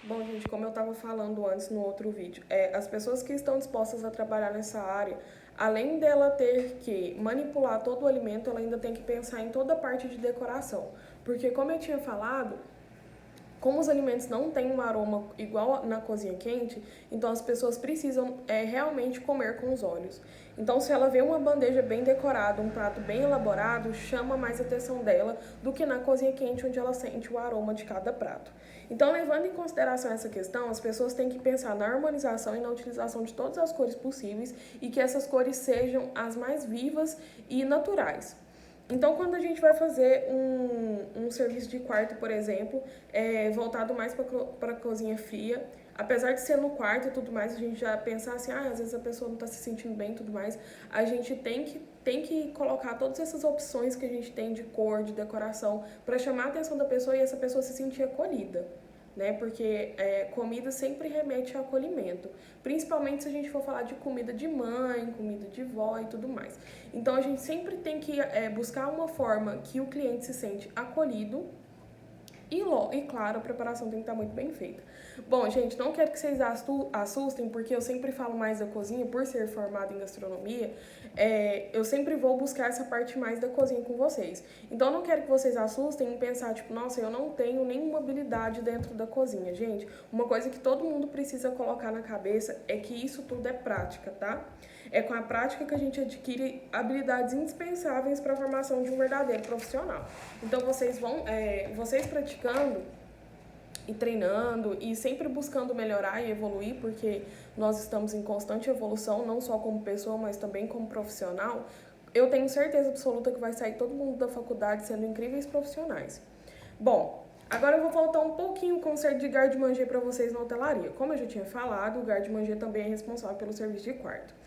Bom, gente, como eu estava falando antes no outro vídeo, as pessoas que estão dispostas a trabalhar nessa área, além dela ter que manipular todo o alimento, ela ainda tem que pensar em toda a parte de decoração. Porque, como eu tinha falado, como os alimentos não têm um aroma igual na cozinha quente, então as pessoas precisam realmente comer com os olhos. Então, se ela vê uma bandeja bem decorada, um prato bem elaborado, chama mais a atenção dela do que na cozinha quente, onde ela sente o aroma de cada prato. Então, levando em consideração essa questão, as pessoas têm que pensar na harmonização e na utilização de todas as cores possíveis e que essas cores sejam as mais vivas e naturais. Então, quando a gente vai fazer um serviço de quarto, por exemplo, voltado mais para a cozinha fria, apesar de ser no quarto e tudo mais, a gente já pensar assim, às vezes a pessoa não está se sentindo bem e tudo mais, a gente tem que colocar todas essas opções que a gente tem de cor, de decoração, para chamar a atenção da pessoa e essa pessoa se sentir acolhida. Né? Porque comida sempre remete ao acolhimento, principalmente se a gente for falar de comida de mãe, comida de vó e tudo mais. Então a gente sempre tem que buscar uma forma que o cliente se sente acolhido e claro, a preparação tem que estar muito bem feita. Bom, gente, não quero que vocês assustem, porque eu sempre falo mais da cozinha, por ser formada em gastronomia, eu sempre vou buscar essa parte mais da cozinha com vocês. Então, não quero que vocês assustem em pensar, tipo, nossa, eu não tenho nenhuma habilidade dentro da cozinha. Gente, uma coisa que todo mundo precisa colocar na cabeça é que isso tudo é prática, tá? É com a prática que a gente adquire habilidades indispensáveis para a formação de um verdadeiro profissional. Então, vocês praticando e treinando e sempre buscando melhorar e evoluir, porque nós estamos em constante evolução, não só como pessoa, mas também como profissional, eu tenho certeza absoluta que vai sair todo mundo da faculdade sendo incríveis profissionais. Bom, agora eu vou voltar um pouquinho com o conceito de garde-manger para vocês na hotelaria. Como eu já tinha falado, o garde-manger também é responsável pelo serviço de quarto.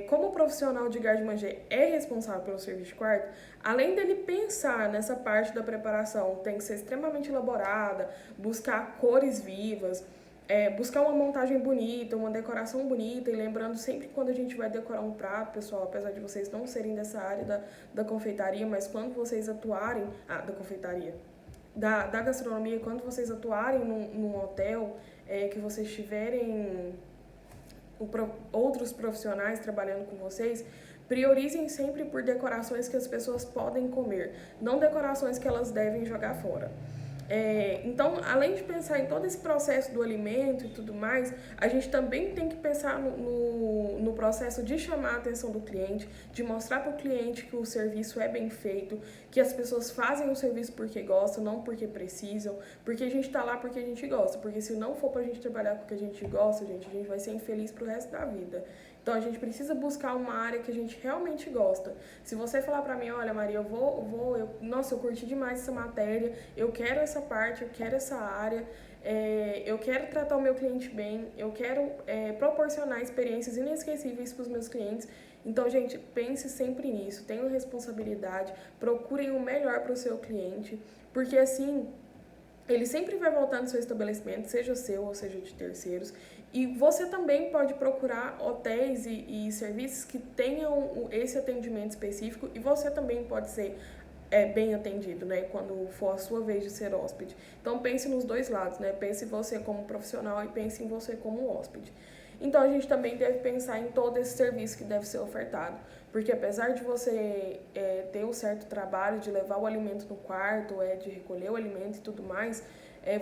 Como o profissional de garde-manger é responsável pelo serviço de quarto, além dele pensar nessa parte da preparação, tem que ser extremamente elaborada, buscar cores vivas, buscar uma montagem bonita, uma decoração bonita, e lembrando sempre que quando a gente vai decorar um prato, pessoal, apesar de vocês não serem dessa área da confeitaria, mas quando vocês atuarem, da confeitaria, da gastronomia, quando vocês atuarem num hotel, que vocês tiverem outros profissionais trabalhando com vocês, priorizem sempre por decorações que as pessoas podem comer, não decorações que elas devem jogar fora. Então, além de pensar em todo esse processo do alimento e tudo mais, a gente também tem que pensar no processo de chamar a atenção do cliente, de mostrar para o cliente que o serviço é bem feito, que as pessoas fazem o serviço porque gostam, não porque precisam, porque a gente está lá porque a gente gosta, porque se não for para a gente trabalhar com o que a gente gosta, a gente vai ser infeliz pro resto da vida. Então a gente precisa buscar uma área que a gente realmente gosta. Se você falar pra mim, olha Maria, nossa, eu curti demais essa matéria, eu quero essa parte, eu quero essa área, eu quero tratar o meu cliente bem, eu quero proporcionar experiências inesquecíveis para os meus clientes. Então, gente, pense sempre nisso, tenham responsabilidade, procurem o melhor para o seu cliente, porque assim ele sempre vai voltar no seu estabelecimento, seja seu ou seja de terceiros. E você também pode procurar hotéis e serviços que tenham esse atendimento específico, e você também pode ser bem atendido, né, quando for a sua vez de ser hóspede. Então pense nos dois lados, né? Pense em você como profissional e pense em você como hóspede. Então a gente também deve pensar em todo esse serviço que deve ser ofertado, porque apesar de você ter um certo trabalho de levar o alimento no quarto, de recolher o alimento e tudo mais,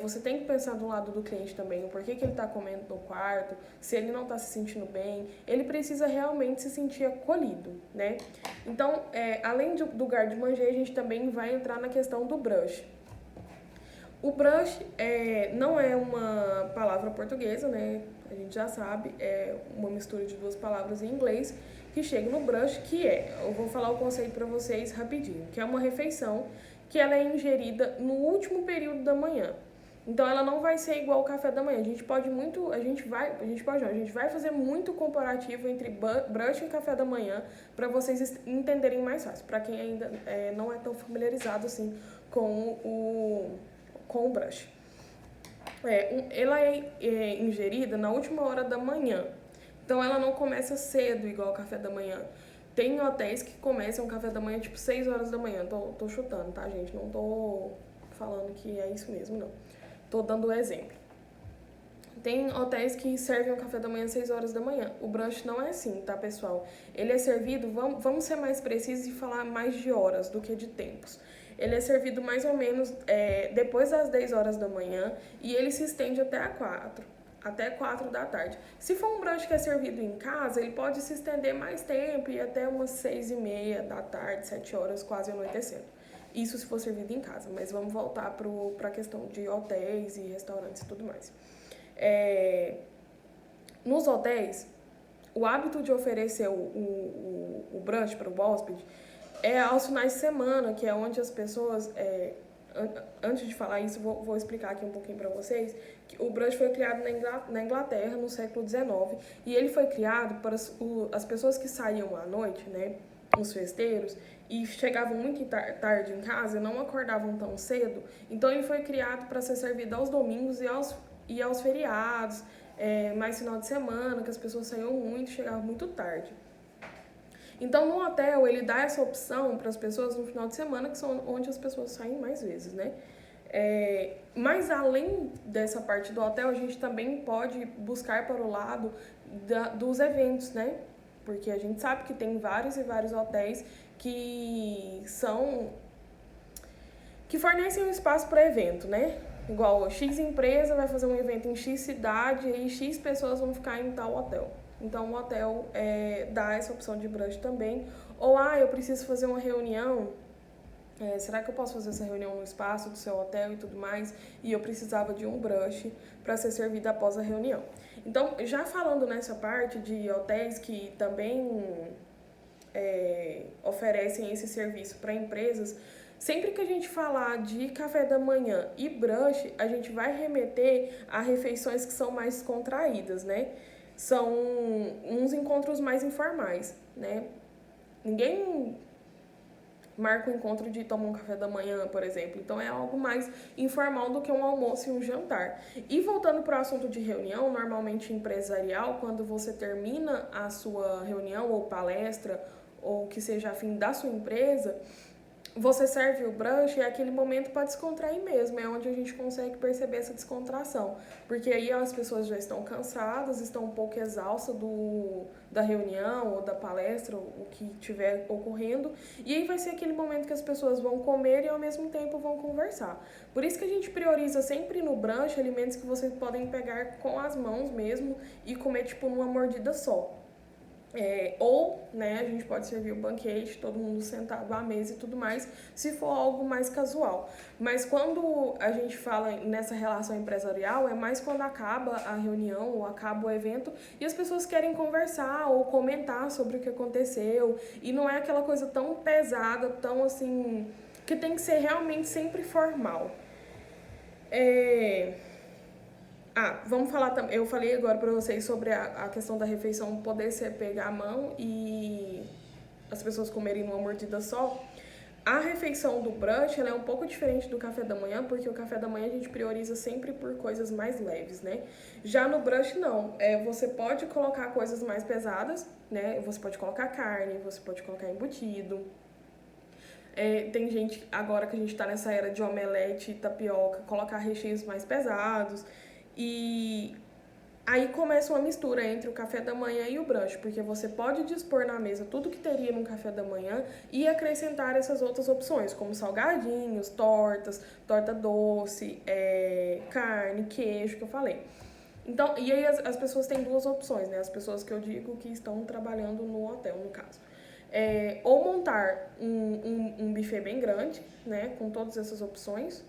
você tem que pensar do lado do cliente também, o porquê que ele está comendo no quarto, se ele não está se sentindo bem, ele precisa realmente se sentir acolhido, né? Então, além do garde-manger, a gente também vai entrar na questão do brush. O brush não é uma palavra portuguesa, né? A gente já sabe, é uma mistura de duas palavras em inglês que chega no brush, eu vou falar o conceito para vocês rapidinho, que é uma refeição que ela é ingerida no último período da manhã. Então ela não vai ser igual ao café da manhã. A gente vai fazer muito comparativo entre brunch e café da manhã para vocês entenderem mais fácil, para quem ainda não é tão familiarizado assim com o brunch. Ela é ingerida na última hora da manhã. Então ela não começa cedo igual ao café da manhã. Tem hotéis que começam o café da manhã tipo 6 horas da manhã. Tô chutando, tá, gente? Não tô falando que é isso mesmo, não. Tô dando um exemplo. Tem hotéis que servem o café da manhã às 6 horas da manhã. O brunch não é assim, tá, pessoal? Ele é servido, vamos ser mais precisos e falar mais de horas do que de tempos. Ele é servido mais ou menos depois das 10 horas da manhã e ele se estende até 4 da tarde. Se for um brunch que é servido em casa, ele pode se estender mais tempo e até umas 6:30 da tarde, 7 horas, quase anoitecendo. Isso se for servido em casa, mas vamos voltar para a questão de hotéis e restaurantes e tudo mais. Nos hotéis, o hábito de oferecer o brunch para o hóspede é aos finais de semana, que é onde as pessoas... antes de falar isso, vou explicar aqui um pouquinho para vocês, que o brunch foi criado na Inglaterra no século XIX, e ele foi criado para as pessoas que saíam à noite, né, os festeiros, e chegavam muito tarde em casa e não acordavam tão cedo. Então ele foi criado para ser servido aos domingos e aos feriados, mais final de semana, que as pessoas saíam muito, chegavam muito tarde. Então, no hotel, ele dá essa opção para as pessoas no final de semana, que são onde as pessoas saem mais vezes, né? Mas, além dessa parte do hotel, a gente também pode buscar para o lado dos eventos, né? Porque a gente sabe que tem vários e vários hotéis que fornecem um espaço para evento, né? Igual X empresa vai fazer um evento em X cidade e X pessoas vão ficar em tal hotel. Então, o hotel dá essa opção de brunch também. Ou, eu preciso fazer uma reunião, será que eu posso fazer essa reunião no espaço do seu hotel e tudo mais? E eu precisava de um brunch para ser servido após a reunião. Então, já falando nessa parte de hotéis que também oferecem esse serviço para empresas, sempre que a gente falar de café da manhã e brunch, a gente vai remeter a refeições que são mais contraídas, né? São uns encontros mais informais, né? Ninguém marca o encontro de tomar um café da manhã, por exemplo. Então, é algo mais informal do que um almoço e um jantar. E voltando para o assunto de reunião, normalmente empresarial, quando você termina a sua reunião ou palestra, ou que seja a fim da sua empresa, você serve o brunch e é aquele momento para descontrair mesmo, é onde a gente consegue perceber essa descontração, porque aí as pessoas já estão cansadas, estão um pouco exaustas da reunião ou da palestra, o que estiver ocorrendo, e aí vai ser aquele momento que as pessoas vão comer e ao mesmo tempo vão conversar. Por isso que a gente prioriza sempre no brunch alimentos que vocês podem pegar com as mãos mesmo e comer tipo numa mordida só. Ou, né, a gente pode servir o banquete, todo mundo sentado à mesa e tudo mais, se for algo mais casual. Mas quando a gente fala nessa relação empresarial, é mais quando acaba a reunião ou acaba o evento e as pessoas querem conversar ou comentar sobre o que aconteceu. E não é aquela coisa tão pesada, tão assim, que tem que ser realmente sempre formal. Vamos falar também. Eu falei agora para vocês sobre a questão da refeição poder ser pegar a mão e as pessoas comerem numa mordida só. A refeição do brunch ela é um pouco diferente do café da manhã, porque o café da manhã a gente prioriza sempre por coisas mais leves, né? Já no brunch, não. Você pode colocar coisas mais pesadas, né? Você pode colocar carne, você pode colocar embutido. Tem gente, agora que a gente tá nessa era de omelete e tapioca, colocar recheios mais pesados. E aí começa uma mistura entre o café da manhã e o brunch, porque você pode dispor na mesa tudo que teria no café da manhã e acrescentar essas outras opções, como salgadinhos, tortas, torta doce, carne, queijo, que eu falei. Então, e aí as pessoas têm duas opções, né? As pessoas que eu digo que estão trabalhando no hotel, no caso. Ou montar um buffet bem grande, né? Com todas essas opções,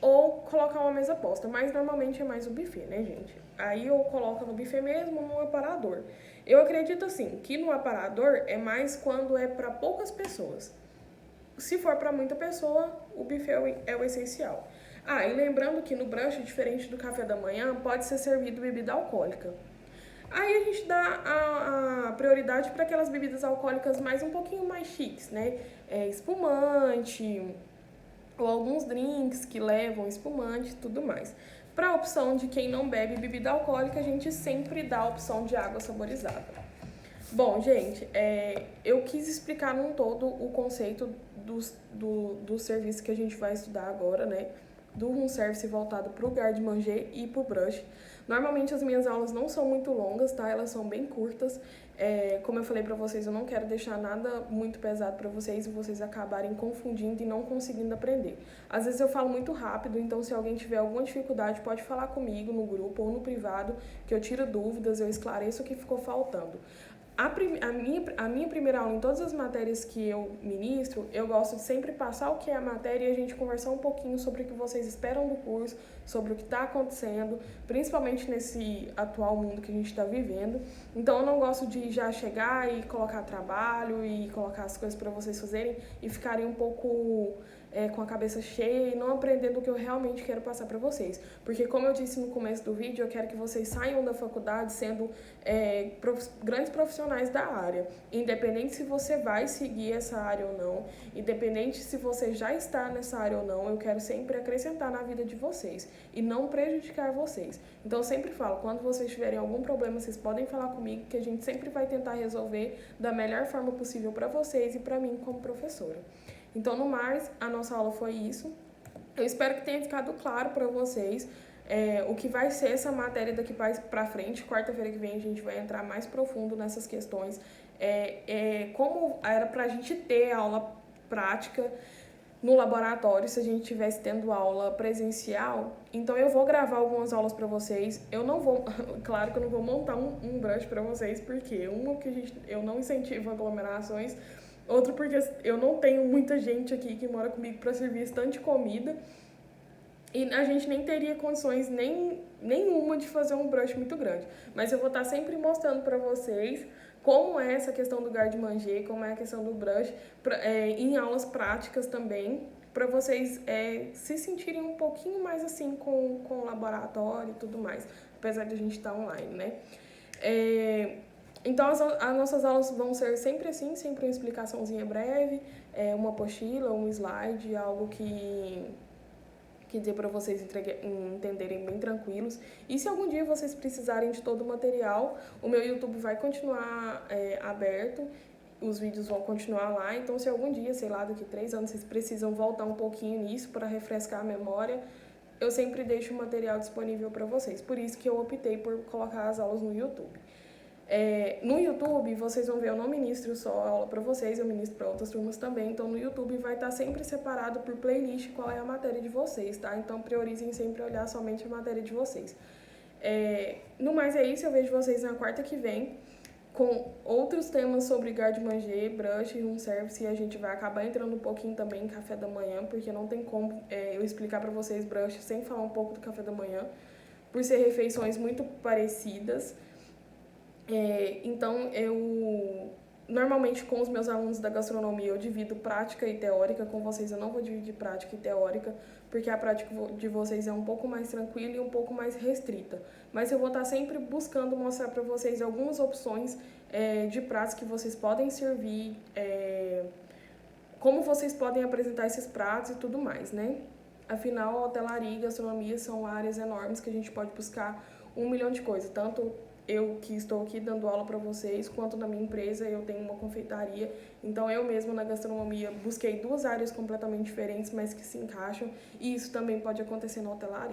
ou colocar uma mesa posta, mas normalmente é mais o buffet, né, gente? Aí eu coloco no buffet mesmo, no aparador. Eu acredito, assim, que no aparador é mais quando é para poucas pessoas. Se for para muita pessoa, o buffet é o essencial. E lembrando que no brunch, diferente do café da manhã, pode ser servido bebida alcoólica. Aí a gente dá a prioridade para aquelas bebidas alcoólicas um pouquinho mais chiques, né? Espumante, ou alguns drinks que levam espumante e tudo mais. Para a opção de quem não bebe bebida alcoólica, a gente sempre dá a opção de água saborizada. Bom, gente, eu quis explicar num todo o conceito do serviço que a gente vai estudar agora, né? do room service voltado para o garde-manger e para o brush. Normalmente as minhas aulas não são muito longas, tá? Elas são bem curtas. Como eu falei pra vocês, eu não quero deixar nada muito pesado pra vocês e vocês acabarem confundindo e não conseguindo aprender. Às vezes eu falo muito rápido, então se alguém tiver alguma dificuldade, pode falar comigo no grupo ou no privado, que eu tiro dúvidas, eu esclareço o que ficou faltando. A minha primeira aula em todas as matérias que eu ministro, eu gosto de sempre passar o que é a matéria e a gente conversar um pouquinho sobre o que vocês esperam do curso, sobre o que está acontecendo, principalmente nesse atual mundo que a gente está vivendo. Então eu não gosto de já chegar e colocar trabalho e colocar as coisas para vocês fazerem e ficarem um pouco com a cabeça cheia e não aprendendo o que eu realmente quero passar para vocês. Porque como eu disse no começo do vídeo, eu quero que vocês saiam da faculdade sendo grandes profissionais da área. Independente se você vai seguir essa área ou não, independente se você já está nessa área ou não, eu quero sempre acrescentar na vida de vocês e não prejudicar vocês. Então eu sempre falo, quando vocês tiverem algum problema, vocês podem falar comigo, que a gente sempre vai tentar resolver da melhor forma possível para vocês e para mim como professora. Então, no mais, a nossa aula foi isso. Eu espero que tenha ficado claro para vocês o que vai ser essa matéria daqui para frente. Quarta-feira que vem a gente vai entrar mais profundo nessas questões. Como era para a gente ter aula prática no laboratório, se a gente estivesse tendo aula presencial. Então eu vou gravar algumas aulas para vocês. Eu não vou, claro que eu não vou montar um brush para vocês, porque eu não incentivo aglomerações. Outro porque eu não tenho muita gente aqui que mora comigo para servir esse tanto de comida. E a gente nem teria condições nenhuma de fazer um brush muito grande. Mas eu vou estar sempre mostrando para vocês como é essa questão do garde-manger, como é a questão do brush, em aulas práticas também, para vocês se sentirem um pouquinho mais assim com o laboratório e tudo mais, apesar de a gente estar online, né? Então, as nossas aulas vão ser sempre assim, sempre uma explicaçãozinha breve, uma apostila, um slide, algo que dê para vocês entenderem bem tranquilos. E se algum dia vocês precisarem de todo o material, o meu YouTube vai continuar aberto, os vídeos vão continuar lá. Então, se algum dia, sei lá, daqui 3 anos, vocês precisam voltar um pouquinho nisso para refrescar a memória, eu sempre deixo o material disponível para vocês. Por isso que eu optei por colocar as aulas no YouTube. No YouTube, vocês vão ver, eu não ministro só a aula para vocês, eu ministro para outras turmas também. Então, no YouTube vai estar sempre separado por playlist qual é a matéria de vocês, tá? Então, priorizem sempre olhar somente a matéria de vocês. No mais é isso, eu vejo vocês na quarta que vem com outros temas sobre garde-manger, brush, room service, e a gente vai acabar entrando um pouquinho também em café da manhã, porque não tem como eu explicar para vocês brush sem falar um pouco do café da manhã, por ser refeições muito parecidas. Então, normalmente com os meus alunos da gastronomia eu divido prática e teórica, com vocês eu não vou dividir prática e teórica, porque a prática de vocês é um pouco mais tranquila e um pouco mais restrita. Mas eu vou estar sempre buscando mostrar para vocês algumas opções de pratos que vocês podem servir, como vocês podem apresentar esses pratos e tudo mais, né? Afinal, hotelaria e gastronomia são áreas enormes que a gente pode buscar 1 milhão de coisas, tanto eu que estou aqui dando aula para vocês, quanto na minha empresa eu tenho uma confeitaria. Então eu mesma na gastronomia busquei 2 áreas completamente diferentes, mas que se encaixam, e isso também pode acontecer na hotelaria.